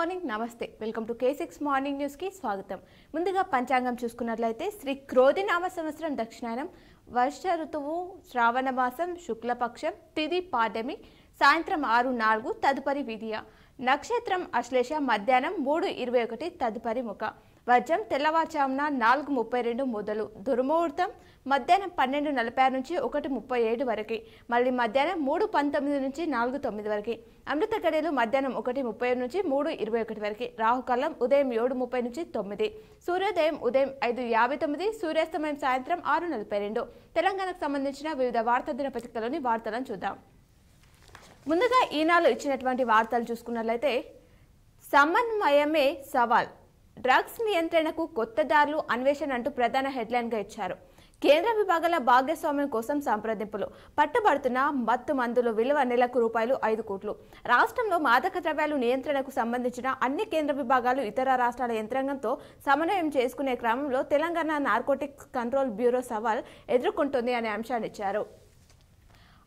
Morning నమస్తే welcome to K6 morning news కి స్వాగతం. ముందుగా పంచాంగం చూసుకున్నట్లయితే శ్రీ క్రోధినామ సంవత్సరం దక్షిణాయనం వర్ష ఋతువు శ్రావణ మాసం శుక్లపక్షం తిథి పాడ్యమి సాయంత్రం 6:04 తదుపరి విధియ నక్షత్రం అశ్లేష మధ్యాహ్నం 3:21 తదుపరి ముఖ వర్జం తెల్లవారుజామున 4:32 మొదలు దుర్ముహూర్తం మధ్యాహ్నం 12:46 నుంచి 1:37 వరకు మళ్ళీ మధ్యాహ్నం 3:19 నుంచి 4:09 వరకు అమృత గడియలు మధ్యాహ్నం 1:37 నుంచి 3:21 వరకు రాహుకాలం ఉదయం 7:30 నుంచి 9 సూర్యోదయం ఉదయం 5:59 సూర్యాస్తమయం సాయంత్రం 6:42 తెలంగాణకు సంబంధించిన వివిధ వార్తా దినపత్రికలోని వార్తలను చూద్దాం. ముందుగా ఈనాడు ఇచ్చినటువంటి వార్తలు చూసుకున్నట్లయితే సమన్వయమే సవాల్ డ్రగ్స్ నియంత్రణకు కొత్త దారులు అన్వేషణ అంటూ ప్రధాన హెడ్లైన్ గా ఇచ్చారు. కేంద్ర విభాగాల భాగస్వామ్యం కోసం సంప్రదింపులు పట్టుబడుతున్న మత్తు మందుల విలువ నెలకు ₹5 కోట్లు. రాష్ట్రంలో మాదక ద్రవ్యాలు నియంత్రణకు సంబంధించిన అన్ని కేంద్ర విభాగాలు ఇతర రాష్ట్రాల యంత్రాంగంతో సమన్వయం చేసుకునే క్రమంలో తెలంగాణ నార్కోటిక్స్ కంట్రోల్ బ్యూరో సవాల్ ఎదుర్కొంటుంది అనే అంశాన్ని ఇచ్చారు.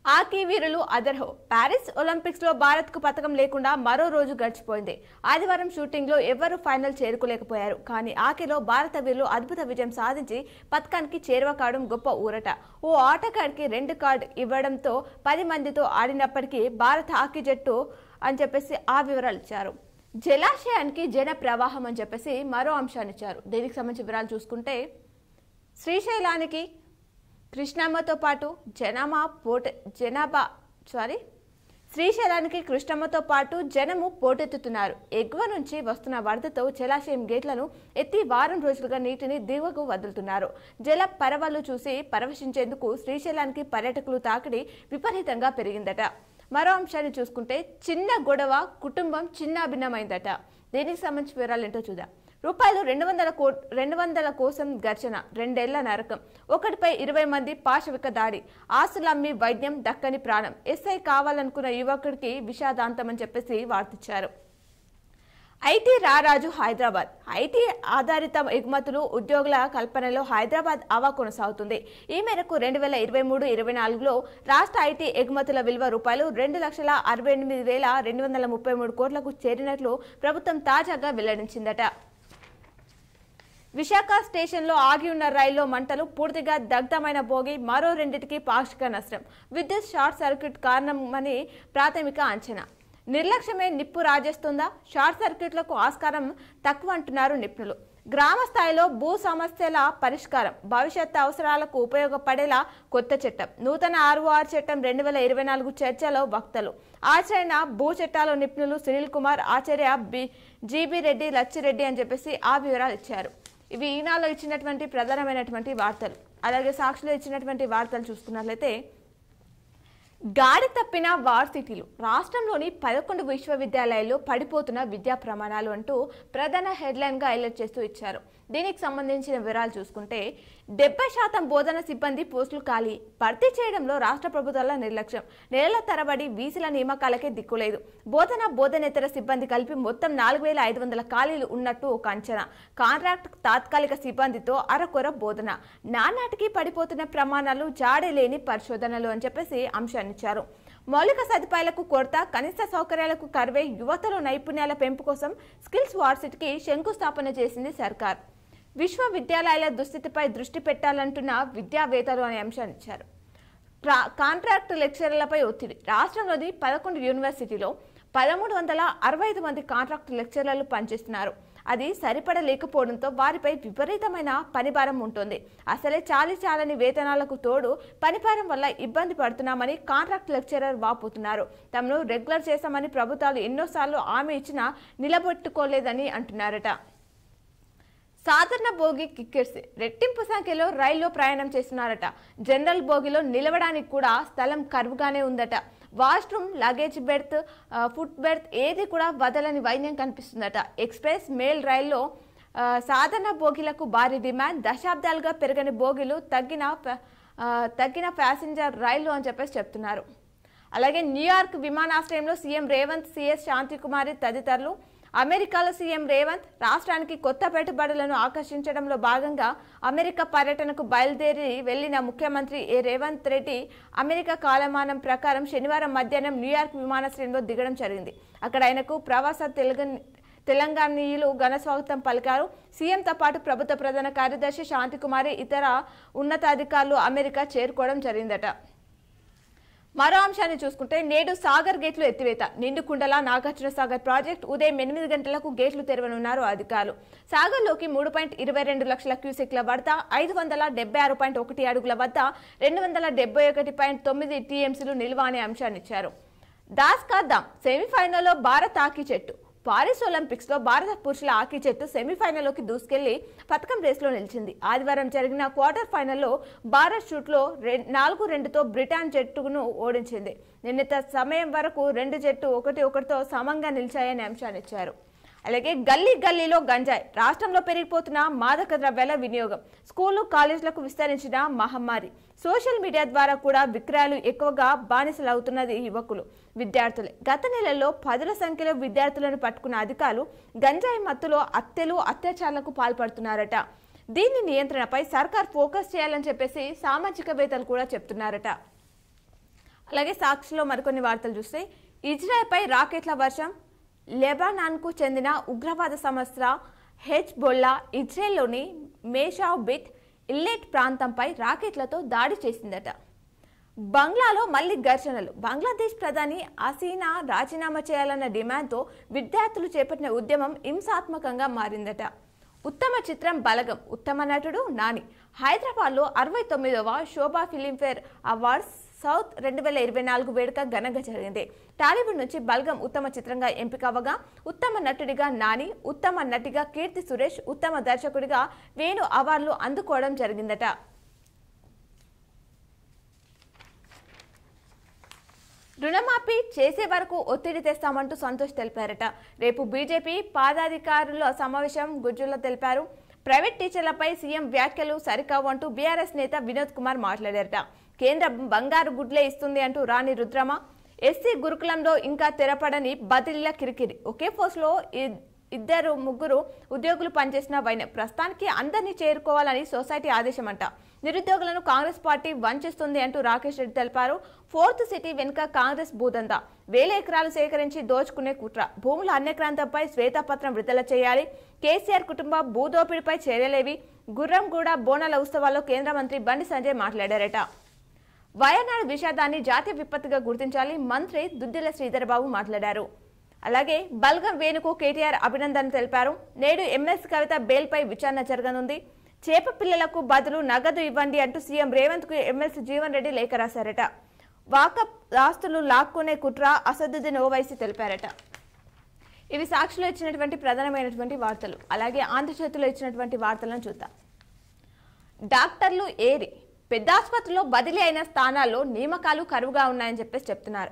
హాకీ వీరులు అదర్హో ప్యారిస్ ఒలింపిక్స్ లో భారత్ కు పతకం లేకుండా మరో రోజు గడిచిపోయింది. ఆదివారం షూటింగ్ లో ఎవరూ ఫైనల్ చేరుకోలేకపోయారు. కానీ హాకీలో భారత వీరులు అద్భుత విజయం సాధించి పతకానికి చేరువ కావడం గొప్ప ఊరట. ఓ ఆటగాడికి 2 కార్డు ఇవ్వడంతో 10 మందితో ఆడినప్పటికీ భారత హాకీ జట్టు అని చెప్పేసి ఆ వివరాలు ఇచ్చారు. జలాశయానికి జన ప్రవాహం అని చెప్పేసి మరో అంశాన్ని ఇచ్చారు. దీనికి సంబంధించిన వివరాలు చూసుకుంటే శ్రీశైలానికి కృష్ణమ్మతో పాటు శ్రీశైలానికి కృష్ణమ్మతో పాటు జనము పోటెత్తుతున్నారు. ఎగువ నుంచి వస్తున్న వరదతో జలాశయం గేట్లను ఎత్తి వారం రోజులుగా నీటిని దిగువకు వదులుతున్నారు. జల పరవళ్లు చూసి పరవశించేందుకు శ్రీశైలానికి పర్యాటకులు తాకిడి విపరీతంగా పెరిగిందట. మరో అంశాన్ని చూసుకుంటే చిన్న గొడవ కుటుంబం చిన్న భిన్నమైందట. దీనికి సంబంధించిన వివరాలు ఏంటో చూద్దాం. ₹200 కోసం ఘర్షణ 2 ఏళ్ల నరకం ఒకటిపై 20 మంది పాశవిక దాడి ఆస్తులమ్మి వైద్యం దక్కని ప్రాణం ఎస్ఐ కావాలనుకున్న యువకుడికి విషాదాంతం అని చెప్పేసి వార్తిచ్చారు. ఐటీ రారాజు హైదరాబాద్ ఐటీ ఆధారిత ఎగుమతులు ఉద్యోగుల కల్పనలో హైదరాబాద్ అవా కొనసాగుతుంది. ఈ మేరకు 2023-24లో రాష్ట్ర ఐటీ ఎగుమతుల విలువ ₹2,68,233 కోట్లకు చేరినట్లు ప్రభుత్వం తాజాగా వెల్లడించిందట. విశాఖ స్టేషన్లో ఆగి ఉన్న రైల్లో మంటలు పూర్తిగా దగ్ధమైన బోగి మరో 2టికి పాక్షిక నష్టం విద్యుత్ షార్ట్ సర్క్యూట్ కారణమని ప్రాథమిక అంచనా. నిర్లక్ష్యమే నిప్పు రాజేస్తుందా? షార్ట్ సర్క్యూట్లకు ఆస్కారం తక్కువ అంటున్నారు నిపుణులు. గ్రామ స్థాయిలో భూ సమస్యల పరిష్కారం భవిష్యత్ అవసరాలకు ఉపయోగపడేలా కొత్త చట్టం నూతన ROR చట్టం 2024 చర్చలో వక్తలు ఆచరణ భూ చట్టాల నిపుణులు సునీల్ కుమార్ ఆచార్య జీబీ రెడ్డి లచ్చిరెడ్డి అని చెప్పేసి ఆ వివరాలు ఇచ్చారు. ఇవి ఈనాలో ఇచ్చినటువంటి ప్రధానమైనటువంటి వార్తలు. అలాగే సాక్షిలో ఇచ్చినటువంటి వార్తలు చూసుకున్నట్లయితే గాడి తప్పిన వర్సిటీలు రాష్ట్రంలోని 11 విశ్వవిద్యాలయాల్లో పడిపోతున్న విద్యా ప్రమాణాలు అంటూ ప్రధాన హెడ్లైన్ గా హైలైట్ చేస్తూ ఇచ్చారు. దీనికి సంబంధించిన వివరాలు చూసుకుంటే 70% బోధన సిబ్బంది పోస్టులు ఖాళీ భర్తీ చేయడంలో రాష్ట్ర ప్రభుత్వాల నిర్లక్ష్యం నెలల తరబడి వీసీల నియామకాలకే దిక్కులేదు. బోధనేతర సిబ్బంది కలిపి మొత్తం 4,500 ఖాళీలు ఉన్నట్టు ఒక అంచనా. కాంట్రాక్ట్ తాత్కాలిక సిబ్బందితో అరకొర బోధన నానాటికి పడిపోతున్న ప్రమాణాలు జాడే లేని పరిశోధనలు అని చెప్పేసి అంశాన్ని ఇచ్చారు. మౌలిక సదుపాయాలకు కొరత కనీస సౌకర్యాలకు కరువై యువతలో నైపుణ్యాల పెంపు కోసం స్కిల్స్ వార్సిటీకి శంకుస్థాపన చేసింది సర్కార్. విశ్వవిద్యాలయాల దుస్థితిపై దృష్టి పెట్టాలంటున్న విద్యావేత్తలు అనే అంశాన్ని ఇచ్చారు. కాంట్రాక్ట్ లెక్చరర్లపై ఒత్తిడి రాష్ట్రంలోని 11 యూనివర్సిటీలో 1,365 మంది కాంట్రాక్ట్ లెక్చరర్లు పనిచేస్తున్నారు. అది సరిపడలేకపోవడంతో వారిపై విపరీతమైన పనిభారం ఉంటుంది. అసలే చాలని వేతనాలకు తోడు పనిభారం వల్ల ఇబ్బంది పడుతున్నామని కాంట్రాక్ట్ లెక్చరర్ వాపోతున్నారు. తమను రెగ్యులర్ చేశామని ప్రభుత్వాలు ఎన్నోసార్లు హామీ ఇచ్చినా నిలబెట్టుకోలేదని అంటున్నారట. సాధారణ బోగి కిక్కిర్సి రెట్టింపు సంఖ్యలో రైల్లో ప్రయాణం చేస్తున్నారట. జనరల్ బోగిలో నిలవడానికి కూడా స్థలం కరువుగానే ఉందట. Washroom luggage berth foot berth ఏది కూడా వదలని వైద్యం కనిపిస్తుందట. ఎక్స్ప్రెస్ మెయిల్ రైల్లో సాధారణ బోగిలకు భారీ డిమాండ్ దశాబ్దాలుగా పెరగని బోగిలు తగ్గిన ప్యాసింజర్ రైళ్లు అని చెప్పేసి చెప్తున్నారు. అలాగే న్యూయార్క్ విమానాశ్రయంలో సీఎం రేవంత్ సిఎస్ శాంతికుమారి తదితరులు అమెరికాలో సీఎం రేవంత్ రాష్ట్రానికి కొత్త పెట్టుబడులను ఆకర్షించడంలో భాగంగా అమెరికా పర్యటనకు బయలుదేరి వెళ్లిన ముఖ్యమంత్రి రేవంత్ రెడ్డి అమెరికా కాలమానం ప్రకారం శనివారం మధ్యాహ్నం న్యూయార్క్ విమానాశ్రయంలో దిగడం జరిగింది. అక్కడ ఆయనకు ప్రవాస తెలంగాణీయులు ఘన స్వాగతం పలికారు. సీఎంతో పాటు ప్రభుత్వ ప్రధాన కార్యదర్శి శాంతికుమారి ఇతర ఉన్నతాధికారులు అమెరికా చేరుకోవడం జరిగిందట. మరో అంశాన్ని చూసుకుంటే నేడు సాగర్ గేట్లు ఎత్తివేత. నిండుకుండల నాగార్జున సాగర్ ప్రాజెక్టు ఉదయం 8 గంటలకు గేట్లు తెరవనున్నారు అధికారులు. సాగర్లోకి 3.22 లక్షల క్యూసెక్ల వద్ద 576.1 అడుగుల వద్ద 271.9 టీఎంసీలు నిల్వ అనే అంశాన్ని ఇచ్చారు. దాస్ కా దమ్ సెమీఫైనల్లో భారత్ హాకీ జట్టు. పారిస్ ఒలింపిక్స్ లో భారత పురుషుల హాకీ జట్టు సెమీఫైనల్లోకి దూసుకెళ్లి పథకం రేసులో నిలిచింది. ఆదివారం జరిగిన క్వార్టర్ ఫైనల్లో భారత్ షూట్లో 4-2తో బ్రిటన్ జట్టును ఓడించింది. నిన్నటి సమయం వరకు రెండు జట్టు 1-1తో సమంగా నిలిచాయని అంశాన్ని ఇచ్చారు. అలాగే గల్లీ గల్లీలో గంజాయి. రాష్ట్రంలో పెరిగిపోతున్న మాదక ద్రవ్యాల వినియోగం, స్కూలు కాలేజీలకు విస్తరించిన మహమ్మారి, సోషల్ మీడియా ద్వారా కూడా విక్రయాలు ఎక్కువగా బానిసలవుతున్నది యువకులు, విద్యార్థులే. గత నెలలో 10ల సంఖ్యలో విద్యార్థులను పట్టుకున్న అధికారులు గంజాయి మత్తులో హత్యలు, అత్యాచారాలకు పాల్పడుతున్నారట. దీని నియంత్రణపై సర్కార్ ఫోకస్ చేయాలని చెప్పేసి సామాజికవేత్తలు కూడా చెప్తున్నారట. అలాగే సాక్షిలో మరికొన్ని వార్తలు చూస్తే ఇజ్రాయెల్పై రాకెట్ల వర్షం. లెబనాన్కు చెందిన ఉగ్రవాద సంస్థ హెజ్బొల్లా ఇజ్రాయెల్లోని మేషాబిత్ ఇల్లెట్ ప్రాంతంపై రాకెట్లతో దాడి చేసిందట. బంగ్లాలో మళ్లీ ఘర్షణలు. బంగ్లాదేశ్ ప్రధాని హసీనా రాజీనామా చేయాలన్న డిమాండ్తో విద్యార్థులు చేపట్టిన ఉద్యమం హింసాత్మకంగా మారిందట. ఉత్తమ చిత్రం బలగం. ఉత్తమ నటుడు నాని. హైదరాబాద్లో 69వ శోభా ఫిలింఫేర్ అవార్డ్స్ సౌత్ 2024 వేడుక ఘనంగా జరిగింది. టాలీవుడ్ నుంచి బల్గం ఉత్తమ చిత్రంగా ఎంపికవగా ఉత్తమ నటుడిగా నాని, ఉత్తమ నటిగా కీర్తి సురేష్, ఉత్తమ దర్శకుడిగా వేణు అవార్డులు అందుకోవడం జరిగిందట. రుణమాఫీ చేసే వరకు ఒత్తిడి తెస్తామంటూ సంతోష్ తెలిపారట. రేపు బీజేపీ పదాధికారుల సమావేశం గుజ్జులో తెలిపారు. ప్రైవేట్ టీచర్లపై సీఎం వ్యాఖ్యలు సరికావు అంటూ బీఆర్ఎస్ నేత వినోద్ కుమార్ మాట్లాడారట. కేంద్రం బంగారు గుడ్లే ఇస్తుంది అంటూ రాణి రుద్రమ. ఎస్సీ గురుకులంలో ఇంకా తెరపడని బదిలీల కిరికిరి. ఒకే పోస్టులో 2-3 ఉద్యోగులు పనిచేసిన వైనం. ప్రస్తుతానికి అందరినీ చేరుకోవాలని సొసైటీ ఆదేశమంట. నిరుద్యోగులను కాంగ్రెస్ పార్టీ వంచిస్తుంది అంటూ రాకేష్ రెడ్డి తెలిపారు. 4th సిటీ వెనుక కాంగ్రెస్ భూదందా. 1000 ఎకరాలు సేకరించి దోచుకునే కుట్ర. భూముల అన్యక్రాంతంపై శ్వేతపత్రం విడుదల చేయాలి. కేసీఆర్ కుటుంబ భూదోపిడిపై చర్యలేవి. గుర్రంగూడ బోనాల ఉత్సవాల్లో కేంద్ర మంత్రి బండి సంజయ్ మాట్లాడారట. వయనాడు విషాదాన్ని జాతీయ విపత్తుగా గుర్తించాలి. మంత్రి దుద్దిల శ్రీధర్బాబు మాట్లాడారు. అలాగే బల్గం వేణుకు కేటీఆర్ అభినందన తెలిపారు. నేడు ఎమ్మెల్సీ కవిత బెయిల్పై విచారణ జరగనుంది. చేప పిల్లలకు బదులు నగదు ఇవ్వండి అంటూ సీఎం రేవంత్ కు ఎమ్మెల్సీ జీవన్ రెడ్డి లేఖ రాశారట. వాకప్ ఆస్తులు లాక్కునే కుట్ర అసదుద్దీన్ ఓవైసీ తెలిపారట. ఇవి సాక్షిలో ఇచ్చినటువంటి ప్రధానమైనటువంటి వార్తలు. అలాగే ఆంధ్రజ్యోతిలో ఇచ్చినటువంటి వార్తలను చూద్దాం. డాక్టర్లు ఏరి. పెద్ద ఆసుపత్రిలో బదిలీ అయిన స్థానాల్లో నియామకాలు కరువుగా ఉన్నాయని చెప్పేసి చెప్తున్నారు.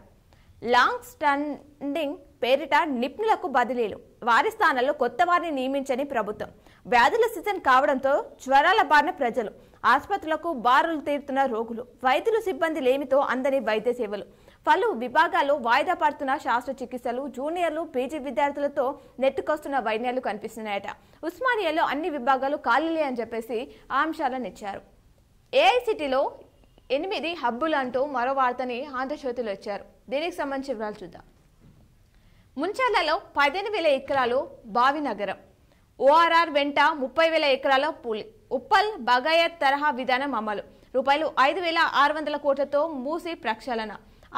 లాంగ్ స్టాండింగ్ పేరిట నిపుణులకు బదిలీలు. వారి స్థానాల్లో కొత్త వారిని నియమించని ప్రభుత్వం. వ్యాధుల సీజన్ కావడంతో జ్వరాల బారిన ప్రజలు. ఆసుపత్రులకు బారులు తీరుతున్న రోగులు. వైద్యులు సిబ్బంది లేమితో అందని వైద్య సేవలు. పలు విభాగాల్లో వాయిదా పడుతున్న శస్త్రచికిత్సలు. జూనియర్లు, పీజీ విద్యార్థులతో నెట్టుకొస్తున్న వైద్యాలు కనిపిస్తున్నాయట. ఉస్మానియాలో అన్ని విభాగాలు ఖాళీలే అని చెప్పేసి ఆ అంశాలను ఇచ్చారు. ఏఐసిటీలో 8 హబ్బులు అంటూ మరో వార్తని ఆంధ్రజ్యోతిలో ఇచ్చారు. దీనికి సంబంధించిన వివరాలు చూద్దాం. ముంచర్లలో 15,000 ఎకరాలు బావి నగరం. ఓఆర్ఆర్ వెంట 30,000 ఎకరాల పూలి. ఉప్పల్ బగాయత్ తరహా విధానం అమలు. రూపాయలు 5,600 కోట్లతో మూసి ప్రక్షాళన.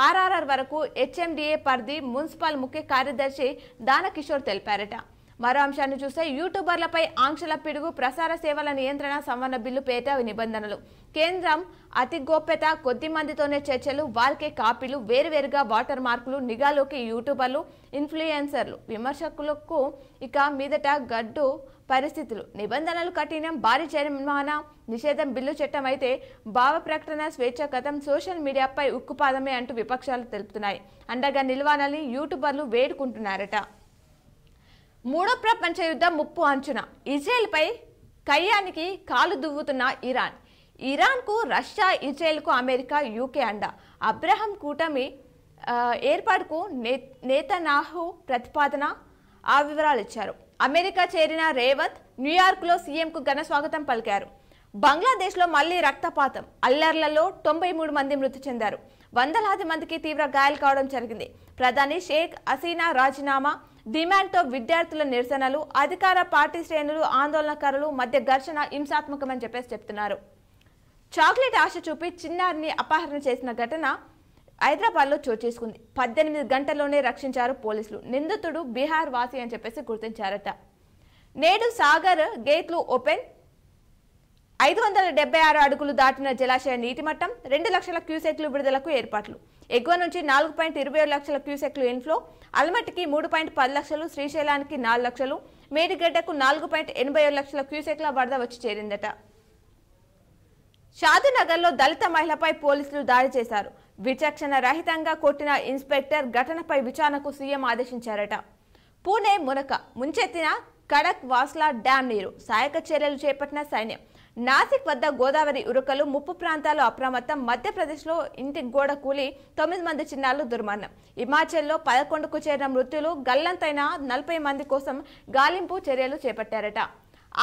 ఆర్ఆర్ఆర్ వరకు హెచ్ఎండిఏ పరిధి. మున్సిపల్ ముఖ్య కార్యదర్శి దానకిషోర్ తెలిపారట. మరో అంశాన్ని చూస్తే యూట్యూబర్లపై ఆంక్షల పిడుగు. ప్రసార సేవల నియంత్రణ సవరణ బిల్లు పేట నిబంధనలు. కేంద్రం అతి గోప్యత. కొద్ది మందితోనే చర్చలు. వారికే కాపీలు. వేరువేరుగా వాటర్ మార్కులు. నిఘాలోకి యూట్యూబర్లు, ఇన్ఫ్లుయెన్సర్లు. విమర్శకులకు ఇక మీదట గడ్డు పరిస్థితులు. నిబంధనలు కఠినం. భారీ జరిమానా నిషేధం. బిల్లు చట్టం అయితే భావ ప్రకటన స్వేచ్ఛ కథం. సోషల్ మీడియాపై ఉక్కుపాదమే అంటూ విపక్షాలు తెలుపుతున్నాయి. అండగా నిలవాలని యూట్యూబర్లు వేడుకుంటున్నారట. 3వ ప్రపంచ యుద్ధం ముప్పు అంచున. ఇజ్రాయెల్పై కయ్యానికి కాలు దువ్వుతున్న ఇరాన్. ఇరాన్కు రష్యా, ఇజ్రాయెల్కు అమెరికా, యూకే అండ. అబ్రహం కూటమి ఏర్పాటుకు నేతన్యాహు ప్రతిపాదన. ఆ వివరాలు ఇచ్చారు. అమెరికా చేరిన రేవంత్ న్యూయార్క్లో సీఎంకు ఘన స్వాగతం పలికారు. బంగ్లాదేశ్లో మళ్లీ రక్తపాతం. అల్లర్లలో 93 మంది మృతి చెందారు. వందలాది మందికి తీవ్ర గాయాలు కావడం జరిగింది. ప్రధాని షేక్ హసీనా రాజీనామా. డిమాండ్తో విద్యార్థుల నిరసనలు, అధికార పార్టీ శ్రేణులు ఆందోళనకారులు మధ్య ఘర్షణ హింసాత్మకమని చెప్తున్నారు. చాక్లెట్ ఆశ చూపి చిన్నారిని అపహరణ చేసిన ఘటన హైదరాబాద్లో చోటు చేసుకుంది. 18 గంటల్లోనే రక్షించారు పోలీసులు. నిందితుడు బీహార్ వాసి అని గుర్తించారట. నేడు సాగర్ గేట్లు ఓపెన్. 576 అడుగులు దాటిన జలాశయ నీటి మట్టం. 2 లక్షల క్యూసెక్లు విడుదలకు ఏర్పాట్లు. ఎగువ నుంచి 4.27 లక్షల క్యూసెక్లు ఇన్ఫ్లో. అల్మట్టికి 3.10 లక్షలు, శ్రీశైలానికి 4 లక్షలు, మేడిగడ్డకు 4.87 లక్షల క్యూసెక్ల వరద వచ్చి చేరిందట. షాదీనగర్లో దళిత మహిళపై పోలీసులు దాడి చేశారు. విచక్షణ రహితంగా కొట్టిన ఇన్స్పెక్టర్. ఘటనపై విచారణకు సీఎం ఆదేశించారట. పూణే మునక ముంచెత్తిన కడక్ వాస్లా డ్యాం నీరు. సహాయక చర్యలు చేపట్టిన సైన్యం. నాసిక్ వద్ద గోదావరి ఉరకలు. ముప్పు ప్రాంతాలు అప్రమత్తం. మధ్యప్రదేశ్లో ఇంటి గోడ కూలి 9 మంది చిన్నారులు దుర్మరణం. హిమాచల్లో 11కు చేరిన మృత్యులు. గల్లంతైన 40 మంది కోసం గాలింపు చర్యలు చేపట్టారట.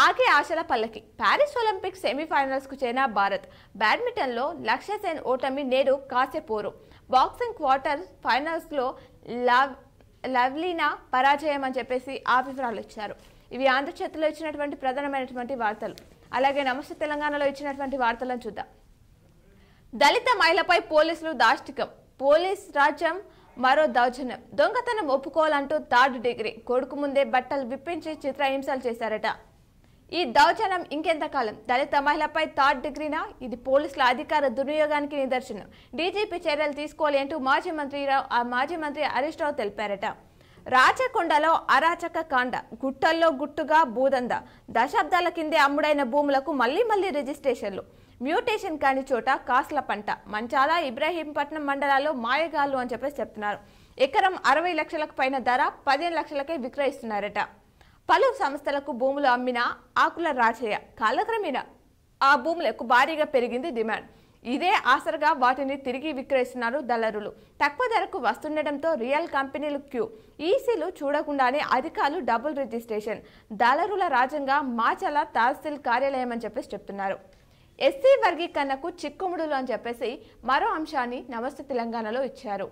ఆగే ఆశల పల్లకి. ప్యారిస్ ఒలింపిక్స్ సెమీఫైనల్స్ కు చేరిన భారత్. బ్యాడ్మింటన్ లో లక్ష్య సేన్ ఓటమి. నేడు కాసేపోరు. బాక్సింగ్ క్వార్టర్ ఫైనల్స్ లో లవ్లీనా పరాజయం అని ఆ వివరాలు ఇచ్చారు. ఇవి ఆంధ్రచేతిలో ఇచ్చినటువంటి ప్రధానమైనటువంటి వార్తలు. అలాగే నమస్తే తెలంగాణలో ఇచ్చినటువంటి వార్తలను చూద్దాం. దళిత మహిళపై పోలీసులు దాష్టికం. పోలీస్ రాజ్యం మరో దౌర్జన్యం. దొంగతనం ఒప్పుకోవాలంటూ 3rd డిగ్రీ. కొడుకు ముందే బట్టలు విప్పించి చిత్రహింసలు చేశారట. ఈ దౌర్జన్యం ఇంకెంతకాలం? దళిత మహిళపై 3rd డిగ్రీనా? ఇది పోలీసుల అధికార దుర్వినియోగానికి నిదర్శనం. డీజీపీ చర్యలు తీసుకోవాలి అంటూ మాజీ మంత్రి హరీష్ రావు తెలిపారట. రాచకొండలో అరాచక కాండ. గుట్టల్లో గుట్టుగా భూదంద. దశాబ్దాల కిందే అమ్ముడైన భూములకు మళ్లీ రిజిస్ట్రేషన్లు. మ్యూటేషన్ కాని చోట కాస్ల పంట. మంచాల, ఇబ్రహీంపట్నం మండలాల్లో మాయగాళ్లు అని చెప్తున్నారు. ఎకరం 60 లక్షలకు పైన ధర 15 లక్షలకే విక్రయిస్తున్నారట. పలు సంస్థలకు భూములు అమ్మిన ఆకుల రాజయ్య. కాలక్రమేణా ఆ భూములకు భారీగా పెరిగింది డిమాండ్. ఇదే ఆసరగా వాటిని తిరిగి విక్రయిస్తున్నారు దళారులు. తక్కువ ధరకు వస్తుండటంతో రియల్ కంపెనీలు క్యూ. ఈసీలు చూడకుండానే అధికారులు డబుల్ రిజిస్ట్రేషన్. దళారుల రాజ్యంగా మాచల తహసీల్ కార్యాలయం అని చెప్తున్నారు. ఎస్సీ వర్గీకరణకు చిక్కుముడులు అని మరో అంశాన్ని నమస్తే తెలంగాణలో ఇచ్చారు.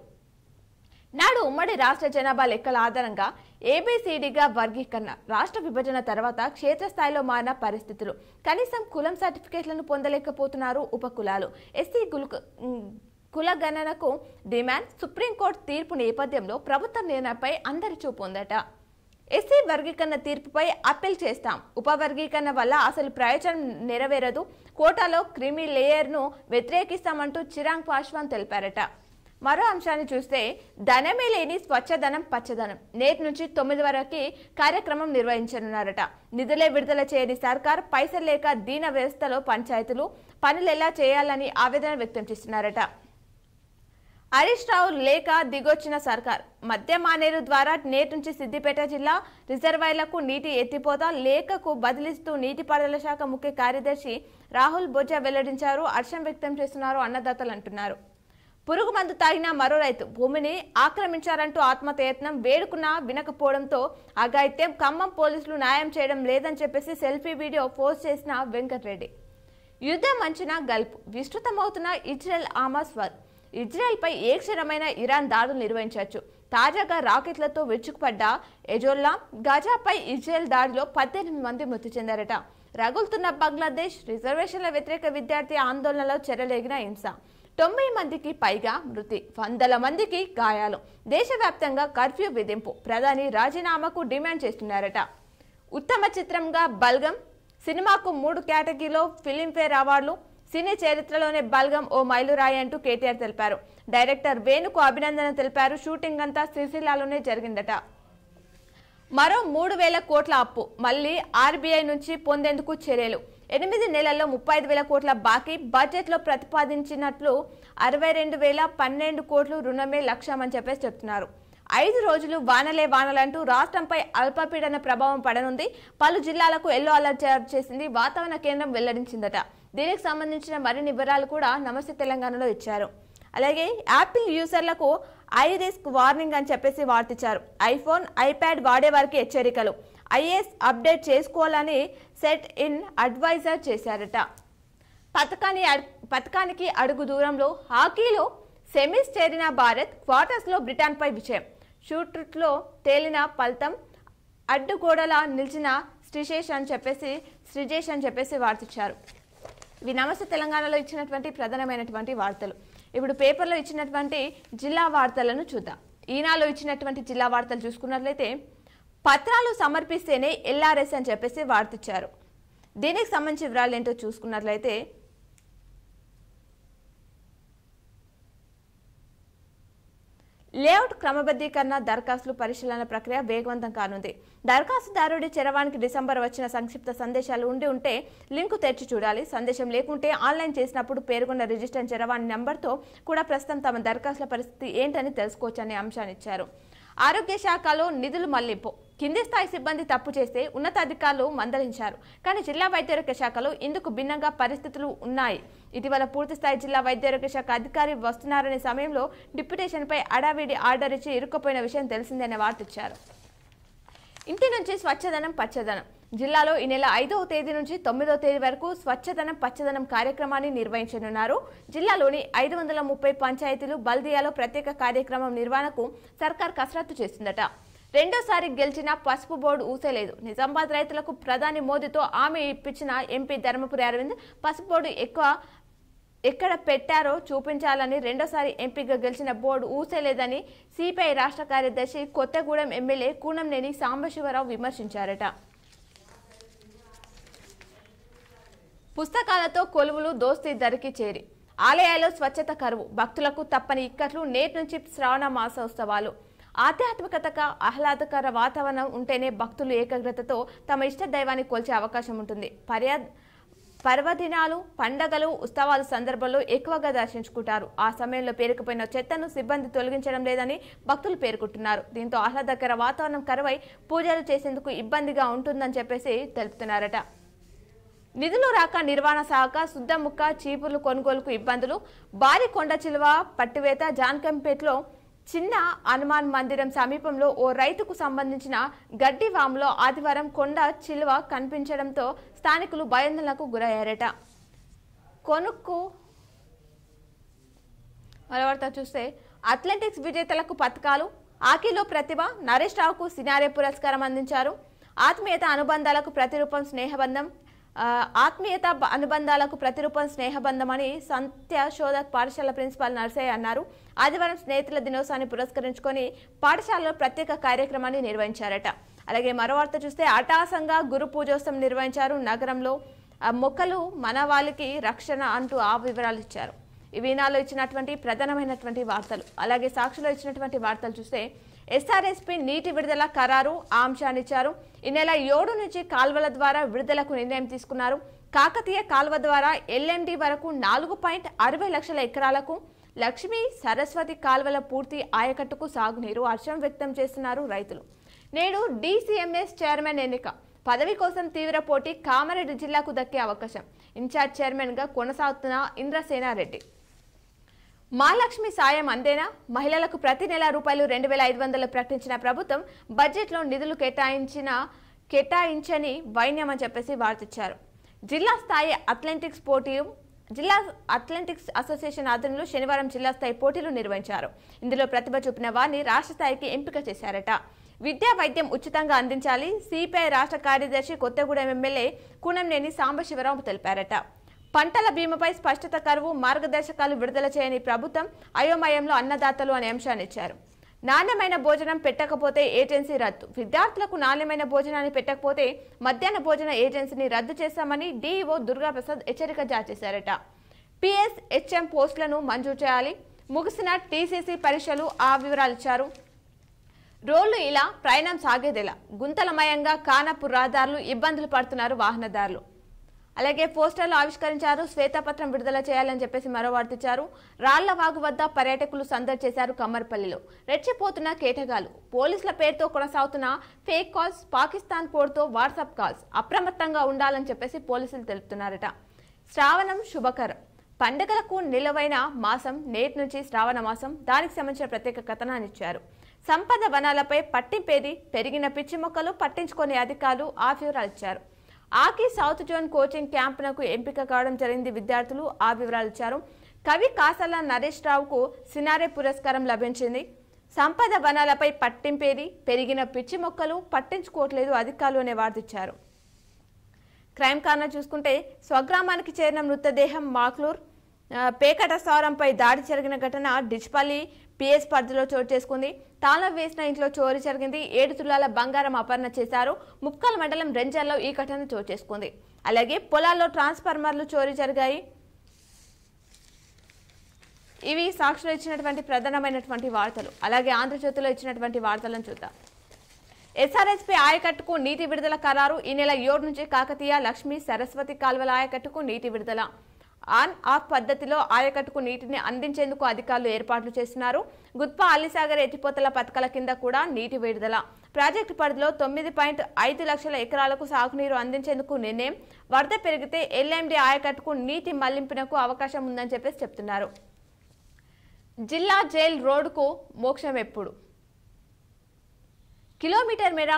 నాడు ఉమ్మడి రాష్ట్ర జనాభా లెక్కల ఆధారంగా ఏబిసిడిగా వర్గీకరణ. రాష్ట్ర విభజన తర్వాత క్షేత్రస్థాయిలో మారిన పరిస్థితులు. కనీసం కులం సర్టిఫికేట్లను పొందలేకపోతున్నారు ఉపకులాలు. ఎస్సీ కులగణనకు డిమాండ్. సుప్రీంకోర్టు తీర్పు నేపథ్యంలో ప్రభుత్వ నిర్ణయంపై అందరి చూపు ఉందట. ఎస్సీ వర్గీకరణ తీర్పుపై అప్పీల్ చేస్తాం. ఉపవర్గీకరణ వల్ల అసలు ప్రయోజనం నెరవేరదు. కోటాలో క్రిమి లేయర్ను వ్యతిరేకిస్తామంటూ చిరాగ్ పాస్వాన్ తెలిపారట. మరో అంశాన్ని చూస్తే ధనమే లేని స్వచ్ఛధనం పచ్చదనం. నేటి నుంచి 9 వరకు కార్యక్రమం నిర్వహించనున్నారట. నిధులే విడుదల చేయని సర్కార్. పైసలు లేక దీన వ్యవస్థలో పంచాయతీలు పనులు ఎలా చేయాలని ఆవేదన వ్యక్తం చేస్తున్నారట. హరీష్ రావు లేక దిగొచ్చిన సర్కార్. మధ్య మానేరు ద్వారా నేటి నుంచి సిద్దిపేట జిల్లా రిజర్వాయర్లకు నీటి ఎత్తిపోత. లేఖకు బదిలిస్తూ నీటిపారుదల శాఖ ముఖ్య కార్యదర్శి రాహుల్ బొజ్జా వెల్లడించారు. హర్షం వ్యక్తం చేస్తున్నారు అన్నదాతలు అంటున్నారు. పురుగు మందు తాగిన మరో రైతు. భూమిని ఆక్రమించారంటూ ఆత్మహత్యయత్నం. వేడుకున్నా వినకపోవడంతో అఘాయిత్యం. ఖమ్మం పోలీసులు న్యాయం చేయడం లేదని సెల్ఫీ వీడియో పోస్ట్ చేసిన వెంకటరెడ్డి. యుద్ధం అంచనా గల్పు. విస్తృతమవుతున్న ఇజ్రాయెల్ హమాస్ వార్. ఇజ్రాయెల్పై ఏ క్షణమైన ఇరాన్ దాడులు నిర్వహించవచ్చు. తాజాగా రాకెట్లతో విరుచుకుపడ్డ ఎజోల్లా. గజాపై ఇజ్రాయెల్ దాడిలో 18 మంది మృతి చెందారట. రగులుతున్న బంగ్లాదేశ్. రిజర్వేషన్ల వ్యతిరేక విద్యార్థి ఆందోళనలో చెరలేగిన హింస. 90 మందికి పైగా మృతి. 100 మందికి గాయాలు. దేశవ్యాప్తంగా కర్ఫ్యూ విధింపు. ప్రధాని రాజీనామాకు డిమాండ్ చేస్తున్నారట. ఉత్తమ చిత్రంగా బల్గం. సినిమాకు 3 కేటగిరీలో ఫిలింఫేర్ అవార్డులు. సినీ చరిత్రలోనే బల్గం ఓ మైలురాయి అంటూ కేటీఆర్ తెలిపారు. డైరెక్టర్ వేణుకు అభినందన తెలిపారు. షూటింగ్ అంతా సిరిసిల్లాలోనే జరిగిందట. మరో 3,000 కోట్ల అప్పు మళ్లీ ఆర్బీఐ నుంచి పొందేందుకు చర్యలు. 8 నెలల్లో 35,000 కోట్ల బాకీ. బడ్జెట్లో ప్రతిపాదించినట్లు 62,012 కోట్లు రుణమే లక్ష్యం అని చెప్తున్నారు. 5 రోజులు వానలే వానలంటూ రాష్ట్రంపై అల్పపీడన ప్రభావం పడనుంది. పలు జిల్లాలకు ఎల్లో అలర్ట్ జారీ చేసింది వాతావరణ కేంద్రం వెల్లడించిందట. దీనికి సంబంధించిన మరిన్ని వివరాలు కూడా నమస్తే తెలంగాణలో ఇచ్చారు. అలాగే యాపిల్ యూజర్లకు ఐ రిస్క్ వార్నింగ్ అని వార్తించారు. ఐఫోన్, ఐప్యాడ్ వాడే వారికి హెచ్చరికలు. ఐఏఎస్ అప్డేట్ చేసుకోవాలని సెట్ ఇన్ అడ్వైజర్ చేశారట. పథకానికి అడుగు దూరంలో హాకీలో సెమీస్ చేరిన భారత్. క్వార్టర్స్ లో బ్రిటన్ పై విజయం. షూట్లో తేలిన ఫలితం అడ్డుగోడలా నిలిచిన శ్రీజేష్ అని చెప్పేసి వార్తిచ్చారు. ఇవి నమస్తే తెలంగాణలో ఇచ్చినటువంటి ప్రధానమైనటువంటి వార్తలు. ఇప్పుడు పేపర్లో ఇచ్చినటువంటి జిల్లా వార్తలను చూద్దాం. ఈనాలో ఇచ్చినటువంటి జిల్లా వార్తలు చూసుకున్నట్లయితే పత్రాలు సమర్పిస్తేనే ఎల్ఆర్ఎస్ అని చెప్పేసి వార్తిచ్చారు. దీనికి సంబంధించి వివరాలు ఏంటో చూసుకున్నట్లయితే లేఅవుట్ క్రమబద్ధీకరణ దరఖాస్తుల పరిశీలన ప్రక్రియ వేగవంతం కానుంది. దరఖాస్తుదారుడి చరవాణికి డిసెంబర్ వచ్చిన సంక్షిప్త సందేశాలు ఉంటే లింకు తెరిచి చూడాలి. సందేశం లేకుంటే ఆన్లైన్ చేసినప్పుడు పేర్కొన్న రిజిస్టర్ చరవాణి నంబర్తో కూడా ప్రస్తుతం తమ దరఖాస్తుల పరిస్థితి ఏంటని తెలుసుకోవచ్చనే అంశాన్ని ఇచ్చారు. ఆరోగ్య శాఖలో నిధులు మళ్లింపు. కింది స్థాయి సిబ్బంది తప్పు చేస్తే ఉన్నతాధికారులు మందలించారు. కానీ జిల్లా వైద్యారోగ్య శాఖలో ఇందుకు భిన్నంగా పరిస్థితులు ఉన్నాయి. ఇటీవల పూర్తిస్థాయి జిల్లా వైద్యారోగ్య శాఖ అధికారి వస్తున్నారనే సమయంలో డిప్యుటేషన్పై అడావిడి ఆర్డర్ ఇచ్చి ఇరుక్కుపోయిన విషయం తెలిసిందనే వార్త ఇచ్చారు. ఇంటి నుంచి స్వచ్ఛదనం పచ్చదనం. జిల్లాలో ఈ నెల 5వ తేదీ నుంచి 9వ తేదీ వరకు స్వచ్ఛదనం పచ్చదనం కార్యక్రమాన్ని నిర్వహించనున్నారు. జిల్లాలోని 530 పంచాయతీలు బల్దియాలో ప్రత్యేక కార్యక్రమం నిర్వహణకు సర్కార్ కసరత్తు చేస్తుందట. రెండోసారి గెలిచిన పసుపు బోర్డు ఊసేలేదు. నిజామాబాద్ రైతులకు ప్రధాని మోదీతో హామీ ఇప్పించిన ఎంపీ ధర్మపురి అరవింద్ పసుపు బోర్డు ఎక్కడ పెట్టారో చూపించాలని రెండోసారి ఎంపీగా గెలిచిన బోర్డు ఊసేలేదని సిపిఐ రాష్ట్ర కార్యదర్శి కొత్తగూడెం ఎమ్మెల్యే కూనంనేని సాంబశివరావు విమర్శించారట. పుస్తకాలతో కొలువులు దోస్తీ ధరకి చేరి ఆలయాల్లో స్వచ్ఛత కరువు. భక్తులకు తప్పని ఇక్కట్లు. నేటి నుంచి శ్రావణ మాసోత్సవాలు. ఆధ్యాత్మికతగా ఆహ్లాదకర వాతావరణం ఉంటేనే భక్తులు ఏకాగ్రతతో తమ ఇష్ట దైవాన్ని కొలిచే అవకాశం ఉంటుంది. పర్వదినాలు, పండగలు, ఉత్సవాల సందర్భంలో ఎక్కువగా దర్శించుకుంటారు. ఆ సమయంలో పేరుకుపోయిన చెత్తను సిబ్బంది తొలగించడం లేదని భక్తులు పేర్కొంటున్నారు. దీంతో ఆహ్లాదకర వాతావరణం కరువై పూజలు చేసేందుకు ఇబ్బందిగా ఉంటుందని చెప్పేసి తెలుపుతున్నారట. నిధులు రాక నిర్వహణ శాఖ శుద్ధముక్క చీపుర్లు కొనుగోలుకు ఇబ్బందులు. భారీ కొండ చిలువ పట్టివేత. జాన్కంపేటలో చిన్న హనుమాన్ మందిరం సమీపంలో ఓ రైతుకు సంబంధించిన గడ్డి వాములో ఆదివారం కొండ చిలువ కనిపించడంతో స్థానికులు భయాందోళనకు గురయ్యారట. మరోవార్త చూస్తే అథ్లెటిక్స్ విజేతలకు పథకాలు. హాకీలో ప్రతిభ. నరేష్ రావుకు సినారే పురస్కారం అందించారు. ఆత్మీయత అనుబంధాలకు ప్రతిరూపం స్నేహబంధం అని సంత్య శోధక్ పాఠశాల ప్రిన్సిపాల్ నర్సయ్య అన్నారు. ఆదివారం స్నేహితుల దినోత్సవాన్ని పురస్కరించుకొని పాఠశాలలో ప్రత్యేక కార్యక్రమాన్ని నిర్వహించారట. అలాగే మరో వార్త చూస్తే అటాసంగా గురు పూజోత్సవం నిర్వహించారు. నగరంలో మొక్కలు మన వాళ్ళకి రక్షణ అంటూ ఆ వివరాలు ఇచ్చారు. ఈ వీనాలో ఇచ్చినటువంటి ప్రధానమైనటువంటి వార్తలు. అలాగే సాక్షిలో ఇచ్చినటువంటి వార్తలు చూస్తే ఎస్ఆర్ఎస్పీ నీటి విడుదల ఖరారు. ఆ అంశాన్ని ఇచ్చారు. ఈ నెల 7 నుంచి కాల్వల ద్వారా విడుదలకు నిర్ణయం తీసుకున్నారు. కాకతీయ కాల్వ ద్వారా ఎల్ఎండి వరకు 4.60 లక్షల ఎకరాలకు, లక్ష్మీ సరస్వతి కాల్వల పూర్తి ఆయకట్టుకు సాగునీరు. హర్షం వ్యక్తం చేస్తున్నారు రైతులు. నేడు డిసిఎంఎస్ చైర్మన్ ఎన్నిక. పదవి కోసం తీవ్ర పోటీ. కామారెడ్డి జిల్లాకు దక్కే అవకాశం. ఇన్ఛార్జ్ చైర్మన్ గా కొనసాగుతున్న ఇంద్రసేనారెడ్డి. మహాలక్ష్మి సాయం అందేనా? మహిళలకు ప్రతి నెల రూపాయలు 2,500 ప్రకటించిన ప్రభుత్వం బడ్జెట్లో నిధులు కేటాయించని వైన్యం అని చెప్పేసి వార్తిచ్చారు. జిల్లా స్థాయి అథ్లెటిక్స్ పోటీలు. జిల్లా అథ్లెటిక్స్ అసోసియేషన్ ఆధ్వర్యంలో శనివారం జిల్లా స్థాయి పోటీలు నిర్వహించారు. ఇందులో ప్రతిభ చూపిన వారిని రాష్ట్ర స్థాయికి ఎంపిక చేశారట. విద్యా వైద్యం ఉచితంగా అందించాలి. సిపిఐ రాష్ట్ర కార్యదర్శి కొత్తగూడెం ఎమ్మెల్యే కూనంనేని సాంబశివరావు తెలిపారట. పంటల బీమాపై స్పష్టత కరువు. మార్గదర్శకాలు విడుదల చేయని ప్రభుత్వం. అయోమయంలో అన్నదాతలు అనే అంశాన్ని ఇచ్చారు. నాణ్యమైన భోజనం పెట్టకపోతే ఏజెన్సీ రద్దు. విద్యార్థులకు నాణ్యమైన భోజనాన్ని పెట్టకపోతే మధ్యాహ్న భోజన ఏజెన్సీని రద్దు చేస్తామని డిఈఓ దుర్గాప్రసాద్ హెచ్చరిక జారీ చేశారట. పిఎస్హెచ్ఎం పోస్టులను మంజూరు చేయాలి. ముగిసిన టీసీసీ పరీక్షలు. ఆ వివరాలు ఇచ్చారు. రోడ్లు ఇలా, ప్రయాణం సాగేదెలా? గుంతలమయంగా ఖానాపూర్ రహదారులు. ఇబ్బందులు పడుతున్నారు వాహనదారులు. అలాగే పోస్టర్లు ఆవిష్కరించారు. శ్వేతపత్రం విడుదల చేయాలని చెప్పేసి మరో వార్త ఇచ్చారు. రాళ్లవాగు వద్ద పర్యాటకులు సందడి చేశారు. కమ్మర్పల్లిలో రెచ్చిపోతున్న కేటగాలు. పోలీసుల పేరుతో కొనసాగుతున్న ఫేక్ కాల్స్. పాకిస్తాన్ కోడ్తో వాట్సాప్ కాల్స్. అప్రమత్తంగా ఉండాలని చెప్పేసి పోలీసులు తెలుపుతున్నారట. శ్రావణం శుభకరం. పండుగలకు నిలువైన మాసం. నేటి నుంచి శ్రావణ మాసం. దానికి సంబంధించిన ప్రత్యేక కథనాన్ని ఇచ్చారు. సంపద వనాలపై పట్టింపేది. పెరిగిన పిచ్చి మొక్కలు పట్టించుకునే అధికారులు. ఆ వివరాలు ఇచ్చారు. ఆకి సౌత్ జోన్ కోచింగ్ క్యాంపునకు ఎంపిక కావడం జరిగింది. విద్యార్థులు. ఆ వివరాలు ఇచ్చారు. కవి కాసల నరేష్ రావుకు సినారే పురస్కారం లభించింది. సంపద వనాలపై పట్టింపేది, పెరిగిన పిచ్చి మొక్కలు పట్టించుకోవట్లేదు అధికారులు అనే వార్తిచ్చారు. క్రైమ్ కార్నర్ చూసుకుంటే స్వగ్రామానికి చేరిన మృతదేహం మాక్లూర్ పేకట సారంపై దాడి జరిగిన ఘటన డిచ్పల్లి పిఎస్ పరిధిలో చోటు చేసుకుంది. తాళం వేసిన ఇంట్లో చోరీ జరిగింది. 7 తులాల బంగారం అపహరణ చేశారు. ముప్కల్ మండలం రెంజల్లో ఈ ఘటన చోటు చేసుకుంది. అలాగే పొలాల్లో ట్రాన్స్ఫార్మర్లు చోరీ జరిగాయి. ఇవి సాక్షులు ఇచ్చినటువంటి ప్రధానమైనటువంటి వార్తలు. అలాగే ఆంధ్రజ్యోతిలో ఇచ్చినటువంటి వార్తలను చూద్దాం. ఎస్ఆర్ఎస్పీ ఆయకట్టుకు నీటి విడుదల ఖరారు. ఈ నెల 7 నుంచి కాకతీయ, లక్ష్మీ, సరస్వతి కాల్వల ఆయకట్టుకు నీటి విడుదల. ఆన్ ఆఫ్ పద్ధతిలో ఆయకట్టుకు నీటిని అందించేందుకు అధికారులు ఏర్పాట్లు చేస్తున్నారు. గుత్పా, అల్లిసాగర్ ఎత్తిపోతల పథకాల కింద కూడా నీటి విడుదల. ప్రాజెక్టు పరిధిలో 9.5 లక్షల ఎకరాలకు సాగునీరు అందించేందుకు నిర్ణయం. వరద పెరిగితే ఎల్ఎండి ఆయకట్టుకు నీటి మళ్లింపునకు అవకాశం ఉందని చెప్తున్నారు. జిల్లా జైల్ రోడ్డుకు మోక్షం ఎప్పుడు? కిలోమీటర్ మేర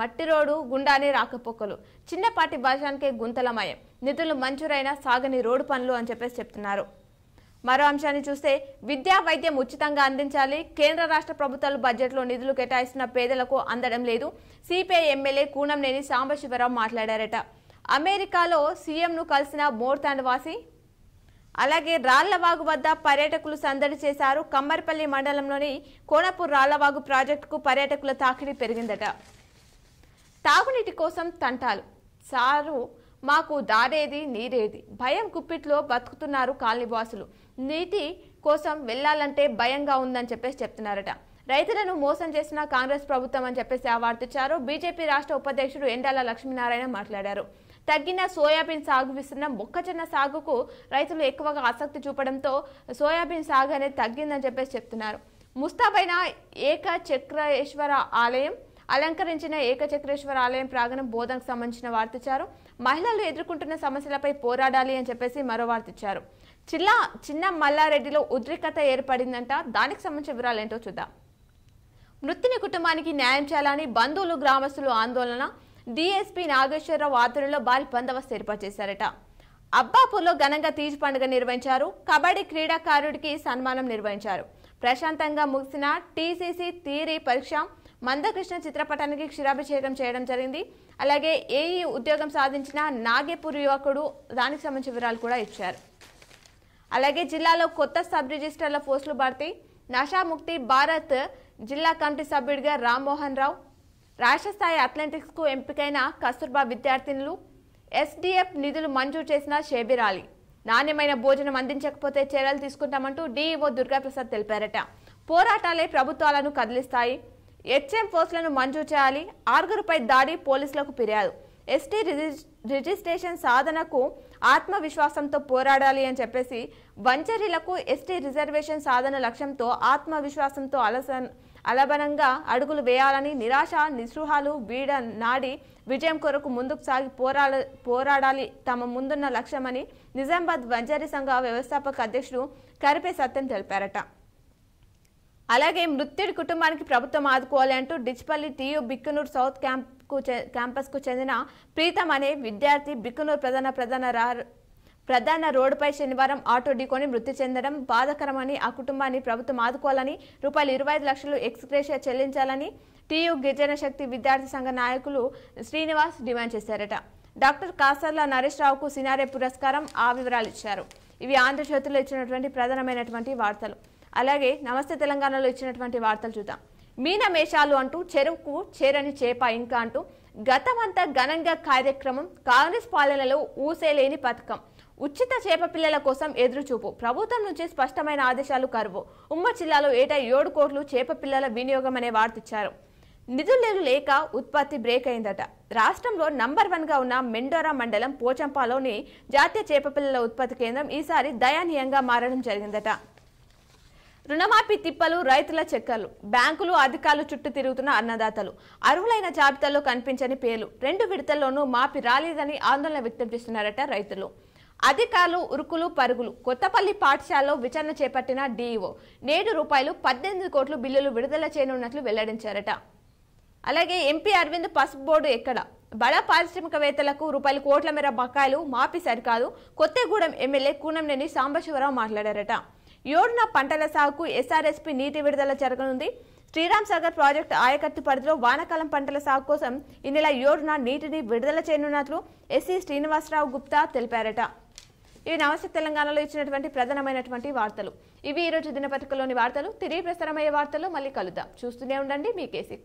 మట్టి రోడ్డు గుండానే రాకపోకలు. చిన్నపాటి వర్షానికే గుంతలమయం. నిధులు మంజూరైన సాగని రోడ్డు పనులు అని చెప్తున్నారు. మరో అంశాన్ని చూస్తే విద్యా, వైద్యం ఉచితంగా అందించాలి. కేంద్ర రాష్ట్ర ప్రభుత్వాలు బడ్జెట్లో నిధులు కేటాయిస్తున్న పేదలకు అందడం లేదు. సిపిఐ ఎమ్మెల్యే కూనంనేని సాంబశివరావు మాట్లాడారట. అమెరికాలో సీఎంను కలిసిన మోర్తాండవాసి. అలాగే రాళ్లవాగు వద్ద పర్యాటకులు సందడి చేశారు. కమ్మరిపల్లి మండలంలోని కోనపూర్ రాళ్లవాగు ప్రాజెక్టుకు పర్యాటకుల తాకిడి పెరిగిందట. తాగునీటి కోసం తంటాలు. సారు మాకు దారేది నీరేది, భయం గుప్పిట్లో బతుకుతున్నారు కాలనీవాసులు. నీటి కోసం వెళ్లాలంటే భయంగా ఉందని చెప్తున్నారట. రైతులను మోసం చేసిన కాంగ్రెస్ ప్రభుత్వం అని అవార్తిచ్చారు. బీజేపీ రాష్ట్ర ఉపాధ్యక్షుడు ఎండాల లక్ష్మీనారాయణ మాట్లాడారు. తగ్గిన సోయాబీన్ సాగు విస్తరణ. మొక్కజొన్న సాగుకు రైతులు ఎక్కువగా ఆసక్తి చూపడంతో సోయాబీన్ సాగు అనేది తగ్గిందని చెప్తున్నారు. ముస్తాబైన ఏకచక్రేశ్వర ఆలయం. అలంకరించిన ఏకచక్రేశ్వర ఆలయం ప్రాంగణం బోధనకు సంబంధించిన వార్తిచ్చారు. మహిళలు ఎదుర్కొంటున్న సమస్యలపై పోరాడాలి అని మరో వార్తిచ్చారు. చిన్న మల్లారెడ్డిలో ఉద్రిక్తత ఏర్పడిందంట. దానికి సంబంధించిన వివరాలు ఏంటో చూద్దాం. మృతుని కుటుంబానికి న్యాయం చేయాలని బంధువులు, గ్రామస్తులు ఆందోళన. డీఎస్పీ నాగేశ్వరరావు ఆధ్వర్యంలో భారీ బందోబస్తు ఏర్పాటు చేశారట. అబ్బాపూర్లో ఘనంగా తీజ్ పండుగ నిర్వహించారు. కబడ్డీ క్రీడాకారుడికి సన్మానం నిర్వహించారు. ప్రశాంతంగా ముగిసిన టీసీసీ థియరీ పరీక్ష. మందకృష్ణ చిత్రపటానికి క్షీరాభిషేకం చేయడం జరిగింది. అలాగే ఏఈ ఉద్యోగం సాధించిన నాగేపూర్ యువకుడు, దానికి సంబంధించిన వివరాలు కూడా ఇచ్చారు. అలాగే జిల్లాలో కొత్త సబ్ రిజిస్టర్ల పోస్టులు భర్తీ. నషాముక్తి భారత్ జిల్లా కమిటీ సభ్యుడిగా రామ్మోహన్ రావు. రాష్ట్ర స్థాయి అథ్లెటిక్స్ కు ఎంపికైన కస్తూర్బా విద్యార్థినులు. ఎస్డీఎఫ్ నిధులు మంజూరు చేసిన షేబీర్ అలీ. నాణ్యమైన భోజనం అందించకపోతే చర్యలు తీసుకుంటామంటూ డీఈఓ దుర్గాప్రసాద్ తెలిపారట. పోరాటాలే ప్రభుత్వాలను కదిలిస్తాయి. హెచ్ఎం పోస్టులను మంజూరు చేయాలి. 6గురుపై దాడి, పోలీసులకు ఫిర్యాదు. ఎస్టీ రిజిస్ట్రేషన్ సాధనకు ఆత్మవిశ్వాసంతో పోరాడాలి అని వంచరీలకు ఎస్టీ రిజర్వేషన్ సాధన లక్ష్యంతో ఆత్మవిశ్వాసంతో అలబనంగా అడుగులు వేయాలని, నిరాశ నిస్పృహాలు వీడ నాడి విజయం కొరకు ముందుకు సాగి పోరాడాలి తమ ముందున్న లక్ష్యమని నిజామాబాద్ వంజరీ సంఘ వ్యవస్థాపక అధ్యక్షుడు కరిపే సత్యం తెలిపారట. అలాగే మృతుడి కుటుంబానికి ప్రభుత్వం ఆదుకోవాలి అంటూ Dichpally TU Bikkanur south campus కు చెందిన ప్రీతం అనే విద్యార్థి బిక్కనూరు ప్రధాన రోడ్డుపై శనివారం ఆటో ఢీకొని మృతి చెందడం బాధాకరమని, ఆ కుటుంబాన్ని ప్రభుత్వం ఆదుకోవాలని, రూపాయలు 25 లక్షలు ఎక్స్గ్రేషియా చెల్లించాలని టీయూ గిరిజన శక్తి విద్యార్థి సంఘ నాయకులు శ్రీనివాస్ డిమాండ్ చేశారట. డాక్టర్ కాసర్ల నరేష్ రావుకు సినారే పురస్కారం. ఆ వివరాలు ఇచ్చారు. ఇవి ఆంధ్రజ్యోతిలో ఇచ్చినటువంటి ప్రధానమైనటువంటి వార్తలు. అలాగే నమస్తే తెలంగాణలో ఇచ్చినటువంటి వార్తలు చూద్దాం. మీనమేషాలు అంటూ చెరువుకు చేరని చేప ఇంకా అంటూ గతమంతా ఘనంగా కార్యక్రమం. కాంగ్రెస్ పాలనలో ఊసేలేని పథకం. ఉచిత చేప పిల్లల కోసం ఎదురుచూపు. ప్రభుత్వం నుంచి స్పష్టమైన ఆదేశాలు కరువు. ఉమ్మడి జిల్లాలో ఏటా 7 కోట్లు చేప పిల్లల వినియోగం అనే వార్తిచ్చారు. నిధులు లేక ఉత్పత్తి బ్రేక్ అయిందట. రాష్ట్రంలో నంబర్ 1గా ఉన్న మెండోరా మండలం పోచంపాలోని జాతీయ చేప పిల్లల ఉత్పత్తి కేంద్రం ఈసారి దయనీయంగా మారడం జరిగిందట. రుణమాఫీ తిప్పలు, రైతుల చెక్కర్లు. బ్యాంకులు, అధికారులు చుట్టూ తిరుగుతున్న అన్నదాతలు. అర్హులైన జాబితాలో కనిపించని పేర్లు. 2 విడతల్లోనూ మాఫీ రాలేదని ఆందోళన వ్యక్తం చేస్తున్నారట రైతులు. అధికారులు ఉరుకులు పరుగులు. కొత్తపల్లి పాఠశాలలో విచారణ చేపట్టిన డీఈఓ. నేడు రూపాయలు 18 కోట్లు బిల్లులు విడుదల చేయనున్నట్లు వెల్లడించారట. అలాగే ఎంపీ అరవింద్ పసుపు బోర్డు ఎక్కడ? బడా పారిశ్రామికవేత్తలకు రూపాయల కోట్ల మేర బకాయిలు. మాఫీ సరికాదు. కొత్తగూడెం ఎమ్మెల్యే కూనంనేని సాంబశివరావు మాట్లాడారట. ఏడున పంటల సాగుకు ఎస్ఆర్ఎస్పీ నీటి విడుదల జరగనుంది. శ్రీరామ్ సాగర్ ప్రాజెక్టు ఆయకట్టు పరిధిలో వానాకాలం పంటల సాగు కోసం ఈ నెల 7న నీటిని విడుదల చేయనున్నట్లు ఎస్సీ శ్రీనివాసరావు గుప్తా తెలిపారట. ఇవి నమస్తే తెలంగాణలో ఇచ్చినటువంటి ప్రధానమైనటువంటి వార్తలు. ఇవి ఈరోజు దినపత్రికలోని వార్తలు. తిరిగి ప్రసారమయ్యే వార్తలు మళ్ళీ కలుద్దాం. చూస్తూనే ఉండండి మీ K6.